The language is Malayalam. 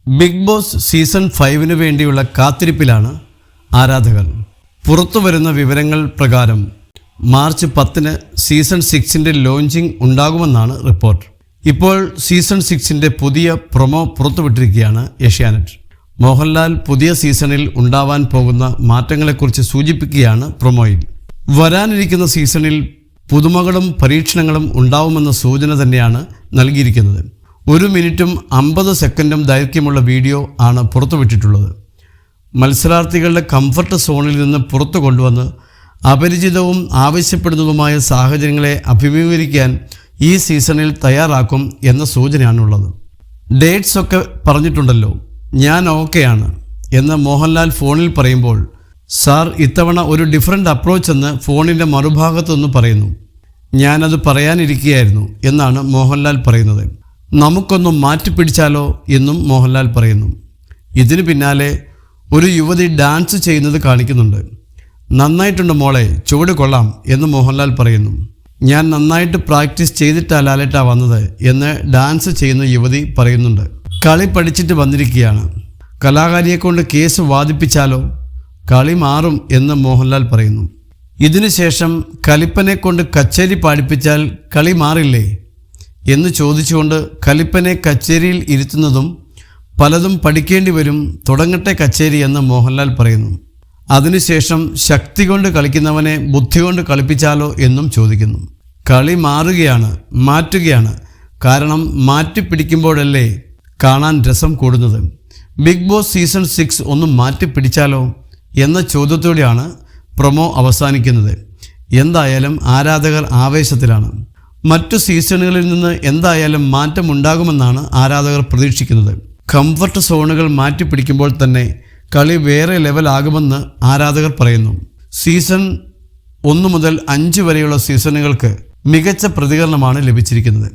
ബിഗ് ബോസ് സീസൺ 5 വേണ്ടിയുള്ള കാത്തിരിപ്പിലാണ് ആരാധകർ. പുറത്തു വരുന്ന വിവരങ്ങൾ പ്രകാരം മാർച്ച് 10 സീസൺ 6 ലോഞ്ചിങ് ഉണ്ടാകുമെന്നാണ് റിപ്പോർട്ട്. ഇപ്പോൾ സീസൺ 6 പുതിയ പ്രൊമോ പുറത്തുവിട്ടിരിക്കുകയാണ് ഏഷ്യാനെറ്റ്. മോഹൻലാൽ പുതിയ സീസണിൽ ഉണ്ടാവാൻ പോകുന്ന മാറ്റങ്ങളെക്കുറിച്ച് സൂചിപ്പിക്കുകയാണ് പ്രൊമോയിൽ. വരാനിരിക്കുന്ന സീസണിൽ പുതുമകളും പരീക്ഷണങ്ങളും ഉണ്ടാവുമെന്ന സൂചന തന്നെയാണ് നൽകിയിരിക്കുന്നത്. 1 മിനിറ്റും 50 സെക്കൻഡും ദൈർഘ്യമുള്ള വീഡിയോ ആണ് പുറത്തുവിട്ടിട്ടുള്ളത്. മത്സരാർത്ഥികളുടെ കംഫർട്ട് സോണിൽ നിന്ന് പുറത്തു കൊണ്ടുവന്ന് അപരിചിതവും ആവശ്യപ്പെടുന്നതുമായ സാഹചര്യങ്ങളെ അഭിമുഖീകരിക്കാൻ ഈ സീസണിൽ തയ്യാറാക്കും എന്ന സൂചനയാണുള്ളത്. ഡേറ്റ്സ് ഒക്കെ പറഞ്ഞിട്ടുണ്ടല്ലോ, ഞാൻ ഓക്കെയാണ് എന്ന് മോഹൻലാൽ ഫോണിൽ പറയുമ്പോൾ, സാർ ഇത്തവണ ഒരു ഡിഫറൻറ്റ് അപ്രോച്ച് എന്ന് ഫോണിൻ്റെ മറുഭാഗത്തുനിന്ന് പറയുന്നു. ഞാനത് പറയാനിരിക്കുകയായിരുന്നു എന്നാണ് മോഹൻലാൽ പറയുന്നത്. നമുക്കൊന്ന് മാറ്റിപ്പിടിച്ചാലോ എന്നും മോഹൻലാൽ പറയുന്നു. ഇതിന് പിന്നാലെ ഒരു യുവതി ഡാൻസ് ചെയ്യുന്നത് കാണിക്കുന്നുണ്ട്. നന്നായിട്ടുണ്ട് മോളെ, ചുവട് കൊള്ളാം എന്ന് മോഹൻലാൽ പറയുന്നു. ഞാൻ നന്നായിട്ട് പ്രാക്ടീസ് ചെയ്തിട്ടാ വന്നത് എന്ന് ഡാൻസ് ചെയ്യുന്ന യുവതി പറയുന്നുണ്ട്. കളി പഠിച്ചിട്ട് വന്നിരിക്കുകയാണ്, കലാകാരിയെക്കൊണ്ട് കേസ് വാദിപ്പിച്ചാലോ, കളി മാറും എന്ന് മോഹൻലാൽ പറയുന്നു. ഇതിനുശേഷം കലിപ്പനെ കൊണ്ട് കച്ചേരി പാടിപ്പിച്ചാൽ കളി മാറില്ലേ എന്ന് ചോദിച്ചുകൊണ്ട് കലിപ്പനെ കച്ചേരിയിൽ ഇരുത്തുന്നതും പലതും പഠിക്കേണ്ടി വരും, തുടങ്ങട്ടെ കച്ചേരി എന്ന് മോഹൻലാൽ പറയുന്നു. അതിനുശേഷം ശക്തി കൊണ്ട് കളിക്കുന്നവനെ ബുദ്ധി കൊണ്ട് കളിപ്പിച്ചാലോ എന്നും ചോദിക്കുന്നു. കളി മാറുകയാണ്, മാറ്റുകയാണ്. കാരണം മാറ്റിപ്പിടിക്കുമ്പോഴല്ലേ കാണാൻ രസം കൂടുന്നത്. ബിഗ് ബോസ് സീസൺ 6 ഒന്ന് മാറ്റിപ്പിടിച്ചാലോ എന്ന ചോദ്യത്തോടെയാണ് പ്രൊമോ അവസാനിക്കുന്നത്. എന്തായാലും ആരാധകർ ആവേശത്തിലാണ്. മറ്റു സീസണുകളിൽ നിന്ന് എന്തായാലും മാറ്റമുണ്ടാകുമെന്നാണ് ആരാധകർ പ്രതീക്ഷിക്കുന്നത്. കംഫർട്ട് സോണുകൾ മാറ്റിപ്പിടിക്കുമ്പോൾ തന്നെ കളി വേറെ ലെവലാകുമെന്ന് ആരാധകർ പറയുന്നു. സീസൺ 1 മുതൽ 5 വരെയുള്ള സീസണുകൾക്ക് മികച്ച പ്രതികരണമാണ് ലഭിച്ചിരിക്കുന്നത്.